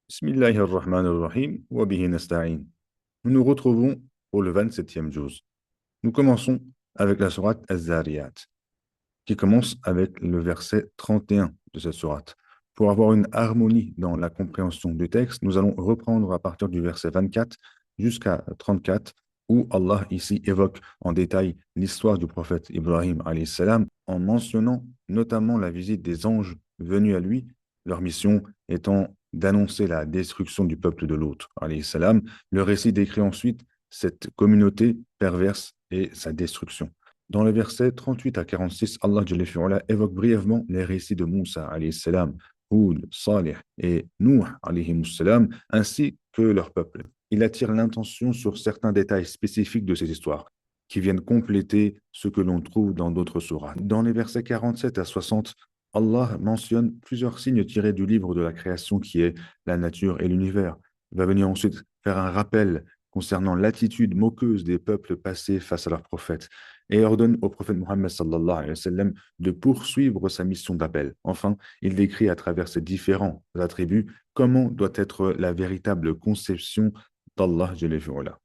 Bismillahirrahmanirrahim, wa bihi nasta'in. Nous nous retrouvons pour le 27e juz. Nous commençons avec la sourate Az-Zariyat, qui commence avec le verset 31 de cette sourate. Pour avoir une harmonie dans la compréhension du texte, nous allons reprendre à partir du verset 24 jusqu'à 34, où Allah ici évoque en détail l'histoire du prophète Ibrahim alayhi salam, en mentionnant notamment la visite des anges venus à lui, leur mission étant d'annoncer la destruction du peuple de Lot alayhi salam. Le récit décrit ensuite cette communauté perverse et sa destruction. Dans les versets 38 à 46, Allah Jalla fi'ala évoque brièvement les récits de Moussa alayhi salam, Hud, Salih et Nuh alayhi salam, ainsi que leur peuple. Il attire l'intention sur certains détails spécifiques de ces histoires, qui viennent compléter ce que l'on trouve dans d'autres sourates. Dans les versets 47 à 60, Allah mentionne plusieurs signes tirés du livre de la création qui est la nature et l'univers. Il va venir ensuite faire un rappel concernant l'attitude moqueuse des peuples passés face à leurs prophètes et ordonne au prophète Mohammed sallallahu alayhi wa sallam de poursuivre sa mission d'appel. Enfin, il décrit à travers ces différents attributs comment doit être la véritable conception d'Allah Jalla fi'ala.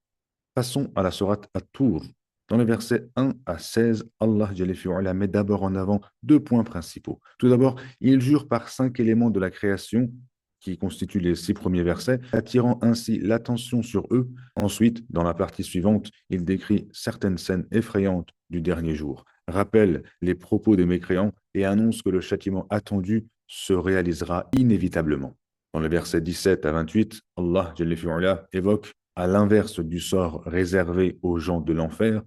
Passons à la sourate At-Tur. Dans les versets 1 à 16, Allah Jalla fi'ala met d'abord en avant deux points principaux. Tout d'abord, il jure par 5 éléments de la création qui constituent les 6 premiers versets, attirant ainsi l'attention sur eux. Ensuite, dans la partie suivante, il décrit certaines scènes effrayantes du dernier jour, rappelle les propos des mécréants et annonce que le châtiment attendu se réalisera inévitablement. Dans les versets 17 à 28, Allah Jalla fi'ala évoque, à l'inverse du sort réservé aux gens de l'enfer,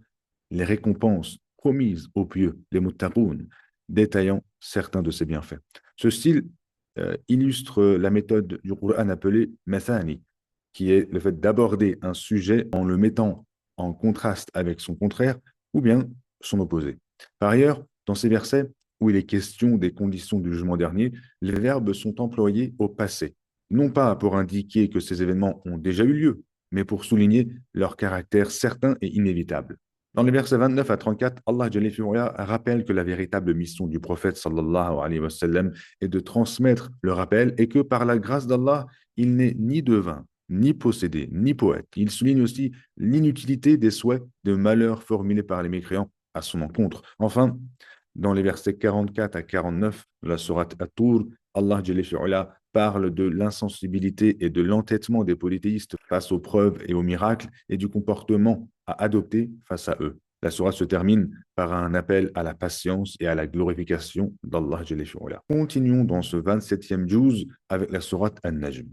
les récompenses promises aux pieux, les muttaqoun, détaillant certains de ses bienfaits. Ce style illustre la méthode du Coran appelée Mathani, qui est le fait d'aborder un sujet en le mettant en contraste avec son contraire ou bien son opposé. Par ailleurs, dans ces versets où il est question des conditions du jugement dernier, les verbes sont employés au passé, non pas pour indiquer que ces événements ont déjà eu lieu, mais pour souligner leur caractère certain et inévitable. Dans les versets 29 à 34, Allah Jalla fi'ala rappelle que la véritable mission du prophète sallallahu alayhi wa sallam est de transmettre le rappel et que par la grâce d'Allah, il n'est ni devin, ni possédé, ni poète. Il souligne aussi l'inutilité des souhaits de malheur formulés par les mécréants à son encontre. Enfin, dans les versets 44 à 49 de la sourate At-Tur, Allah Jalla fi'ala parle de l'insensibilité et de l'entêtement des polythéistes face aux preuves et aux miracles et du comportement à adopter face à eux. La sourate se termine par un appel à la patience et à la glorification d'Allah Jalla fi'ala. Continuons dans ce 27e juz avec la sourate An-Najm.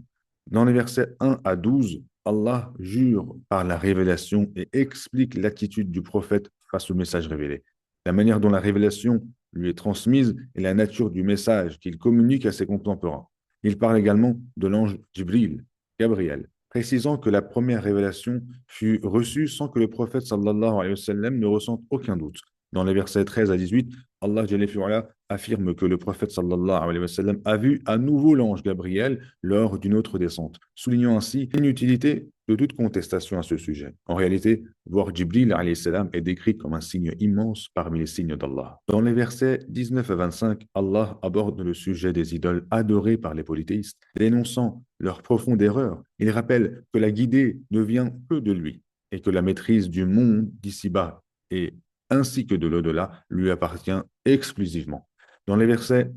Dans les versets 1 à 12, Allah jure par la révélation et explique l'attitude du prophète face au message révélé, la manière dont la révélation lui est transmise et la nature du message qu'il communique à ses contemporains. Il parle également de l'ange Jibril, Gabriel, précisant que la première révélation fut reçue sans que le prophète sallallahu alayhi wa sallam ne ressente aucun doute. Dans les versets 13 à 18, Allah Jalla fi'ala affirme que le prophète sallallahu alayhi wa sallam a vu à nouveau l'ange Gabriel lors d'une autre descente, soulignant ainsi l'inutilité de toute contestation à ce sujet. En réalité, voir Jibril alayhi salam est décrit comme un signe immense parmi les signes d'Allah. Dans les versets 19 à 25, Allah aborde le sujet des idoles adorées par les polythéistes, dénonçant leur profonde erreur. Il rappelle que la guidée ne vient que de lui et que la maîtrise du monde d'ici-bas et ainsi que de l'au-delà lui appartient exclusivement. Dans les versets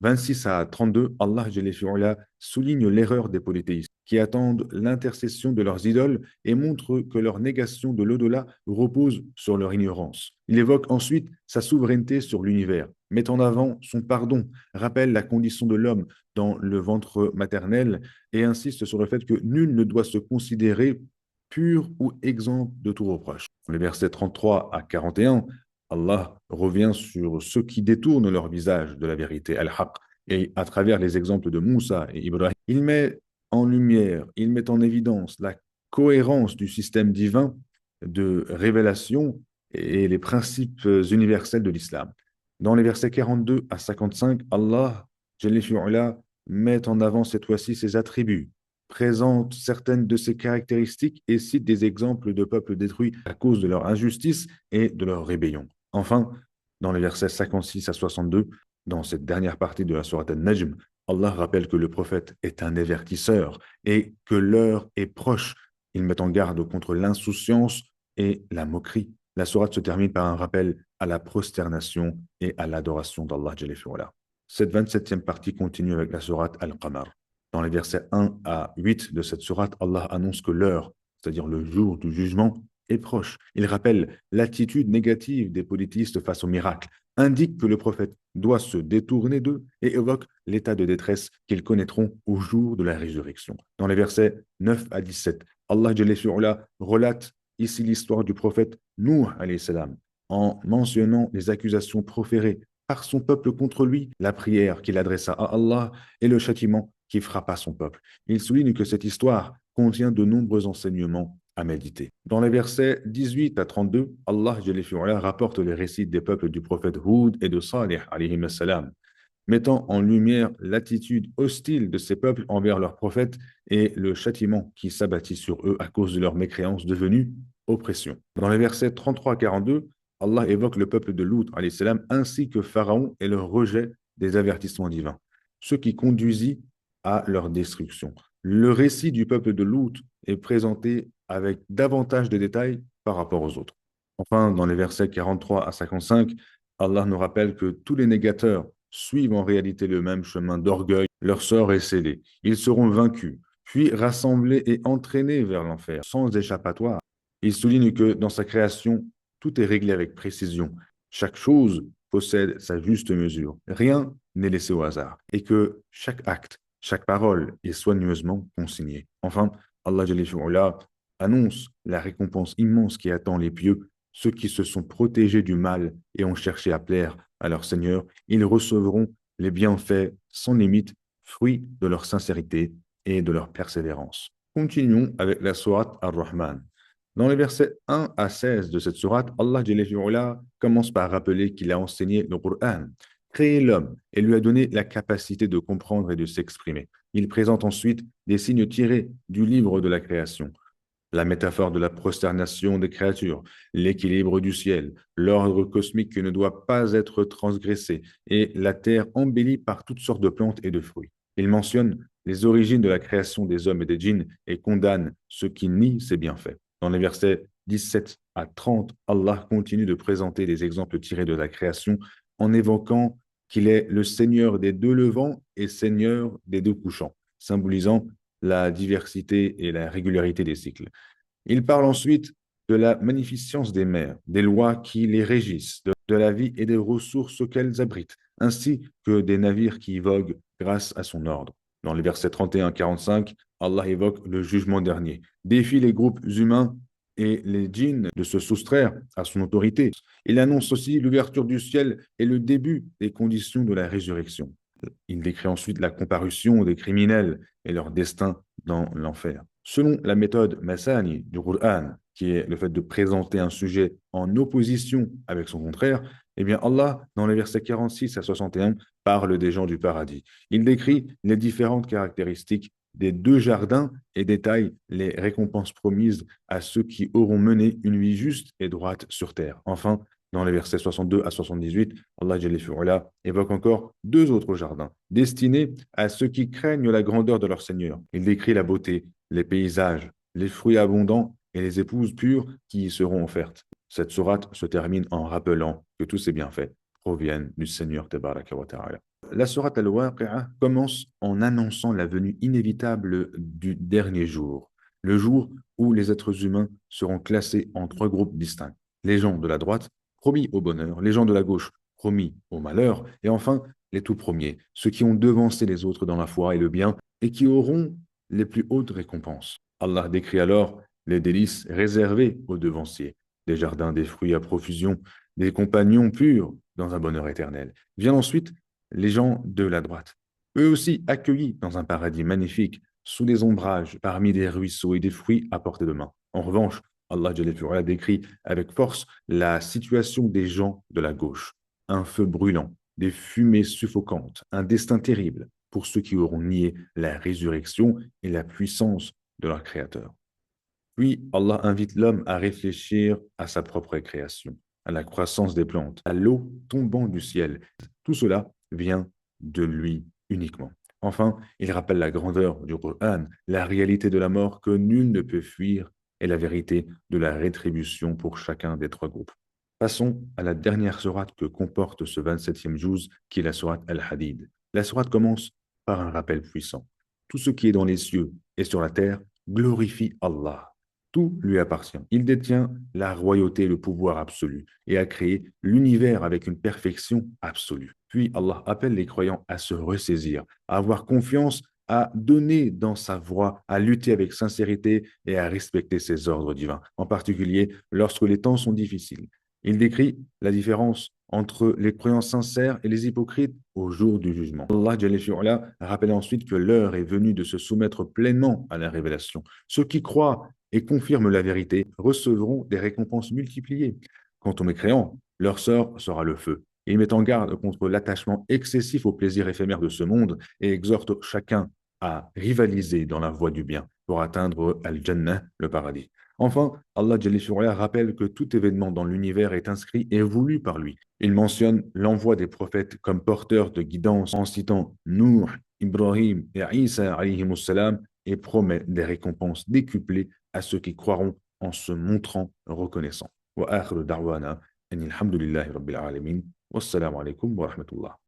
26 à 32, Allah Jalla fi'ala souligne l'erreur des polythéistes qui attendent l'intercession de leurs idoles et montre que leur négation de l'au-delà repose sur leur ignorance. Il évoque ensuite sa souveraineté sur l'univers, met en avant son pardon, rappelle la condition de l'homme dans le ventre maternel et insiste sur le fait que nul ne doit se considérer pur ou exempt de tout reproche. Les versets 33 à 41, Allah revient sur ceux qui détournent leur visage de la vérité, al-haq, et à travers les exemples de Moussa et Ibrahim, il met en lumière, il met en évidence la cohérence du système divin de révélation et les principes universels de l'islam. Dans les versets 42 à 55, Allah Jalla fi'ala, met en avant cette fois-ci ses attributs, présente certaines de ses caractéristiques et cite des exemples de peuples détruits à cause de leur injustice et de leur rébellion. Enfin, dans les versets 56 à 62, dans cette dernière partie de la sourate An-Najm, Allah rappelle que le prophète est un avertisseur et que l'heure est proche. Il met en garde contre l'insouciance et la moquerie. La sourate se termine par un rappel à la prosternation et à l'adoration d'Allah Jalla fi'ala. Cette 27e partie continue avec la sourate Al-Qamar. Dans les versets 1 à 8 de cette sourate, Allah annonce que l'heure, c'est-à-dire le jour du jugement, est proche. Il rappelle l'attitude négative des politistes face au miracle, indique que le prophète doit se détourner d'eux et évoque l'état de détresse qu'ils connaîtront au jour de la résurrection. Dans les versets 9 à 17, Allah Jalla fi'ala relate ici l'histoire du prophète Nuh alayhi salam en mentionnant les accusations proférées par son peuple contre lui, la prière qu'il adressa à Allah et le châtiment qui frappa son peuple. Il souligne que cette histoire contient de nombreux enseignements à méditer. Dans les versets 18 à 32, Allah Jalla fi'ala rapporte les récits des peuples du prophète Hud et de Salih alayhi salam, mettant en lumière l'attitude hostile de ces peuples envers leurs prophètes et le châtiment qui s'abattit sur eux à cause de leur mécréance devenue oppression. Dans les versets 33 à 42, Allah évoque le peuple de Lut alayhi salam, ainsi que Pharaon et leur rejet des avertissements divins, ce qui conduisit à leur destruction. Le récit du peuple de Lut est présenté avec davantage de détails par rapport aux autres. Enfin, dans les versets 43 à 55, Allah nous rappelle que tous les négateurs suivent en réalité le même chemin d'orgueil. Leur sort est scellé. Ils seront vaincus, puis rassemblés et entraînés vers l'enfer, sans échappatoire. Il souligne que dans sa création, tout est réglé avec précision. Chaque chose possède sa juste mesure. Rien n'est laissé au hasard. Et que chaque acte, chaque parole est soigneusement consignée. Enfin, Allah Jalla fi'ala annonce la récompense immense qui attend les pieux, ceux qui se sont protégés du mal et ont cherché à plaire à leur Seigneur. Ils recevront les bienfaits sans limite, fruits de leur sincérité et de leur persévérance. Continuons avec la sourate Ar-Rahman. Dans les versets 1 à 16 de cette sourate, Allah Jalla fi'ala commence par rappeler qu'il a enseigné le Coran, créé l'homme et lui a donné la capacité de comprendre et de s'exprimer. Il présente ensuite des signes tirés du livre de la création, la métaphore de la prosternation des créatures, l'équilibre du ciel, l'ordre cosmique qui ne doit pas être transgressé et la terre embellie par toutes sortes de plantes et de fruits. Il mentionne les origines de la création des hommes et des djinns et condamne ceux qui nient ses bienfaits. Dans les versets 17 à 30, Allah continue de présenter des exemples tirés de la création en évoquant qu'il est le Seigneur des deux levants et Seigneur des deux couchants, symbolisant la diversité et la régularité des cycles. Il parle ensuite de la magnificence des mers, des lois qui les régissent, de la vie et des ressources qu'elles abritent, ainsi que des navires qui voguent grâce à son ordre. Dans les versets 31 à 45, Allah évoque le jugement dernier, défie les groupes humains et les djinns de se soustraire à son autorité. Il annonce aussi l'ouverture du ciel et le début des conditions de la résurrection. Il décrit ensuite la comparution des criminels et leur destin dans l'enfer. Selon la méthode Masani du Qur'an, qui est le fait de présenter un sujet en opposition avec son contraire, eh bien Allah, dans les versets 46 à 61, parle des gens du paradis. Il décrit les différentes caractéristiques des deux jardins et détaille les récompenses promises à ceux qui auront mené une vie juste et droite sur terre. Enfin, dans les versets 62 à 78, Allah Jalla fi'ala évoque encore deux autres jardins, destinés à ceux qui craignent la grandeur de leur Seigneur. Il décrit la beauté, les paysages, les fruits abondants et les épouses pures qui y seront offertes. Cette sourate se termine en rappelant que tous ces bienfaits proviennent du Seigneur Tabaraka wa Ta'ala. La sourate Al-Waqi'a commence en annonçant la venue inévitable du dernier jour, le jour où les êtres humains seront classés en trois groupes distincts. Les gens de la droite, promis au bonheur, les gens de la gauche, promis au malheur, et enfin les tout premiers, ceux qui ont devancé les autres dans la foi et le bien, et qui auront les plus hautes récompenses. Allah décrit alors les délices réservés aux devanciers, des jardins, des fruits à profusion, des compagnons purs dans un bonheur éternel. Vient ensuite les gens de la droite, eux aussi accueillis dans un paradis magnifique, sous des ombrages, parmi des ruisseaux et des fruits à portée de main. En revanche, Allah Jalla fi'ala décrit avec force la situation des gens de la gauche. Un feu brûlant, des fumées suffocantes, un destin terrible pour ceux qui auront nié la résurrection et la puissance de leur Créateur. Puis Allah invite l'homme à réfléchir à sa propre création, à la croissance des plantes, à l'eau tombant du ciel. Tout cela vient de lui uniquement. Enfin, il rappelle la grandeur du Coran, la réalité de la mort que nul ne peut fuir et la vérité de la rétribution pour chacun des trois groupes. Passons à la dernière sourate que comporte ce 27e juz, qui est la sourate Al-Hadid. La sourate commence par un rappel puissant. Tout ce qui est dans les cieux et sur la terre glorifie Allah. Tout lui appartient. Il détient la royauté et le pouvoir absolu et a créé l'univers avec une perfection absolue. Puis Allah appelle les croyants à se ressaisir, à avoir confiance, à donner dans sa voie, à lutter avec sincérité et à respecter ses ordres divins, en particulier lorsque les temps sont difficiles. Il décrit la différence entre les croyants sincères et les hypocrites au jour du jugement. Allah Jalla fi'ala rappelle ensuite que l'heure est venue de se soumettre pleinement à la révélation. Ceux qui croient et confirment la vérité recevront des récompenses multipliées. Quant aux mécréants, leur sort sera le feu. Il met en garde contre l'attachement excessif aux plaisirs éphémères de ce monde et exhorte chacun à rivaliser dans la voie du bien pour atteindre Al-Jannah, le paradis. Enfin, Allah Jalla fi'ala rappelle que tout événement dans l'univers est inscrit et voulu par lui. Il mentionne l'envoi des prophètes comme porteurs de guidance en citant Nuh, Ibrahim et Isa alayhimus salam et promet des récompenses décuplées à ceux qui croiront en se montrant reconnaissants. Wa akhiru da'wana anil hamdulillahi rabbil alamin. Wassalamu alaikum wa rahmatullah.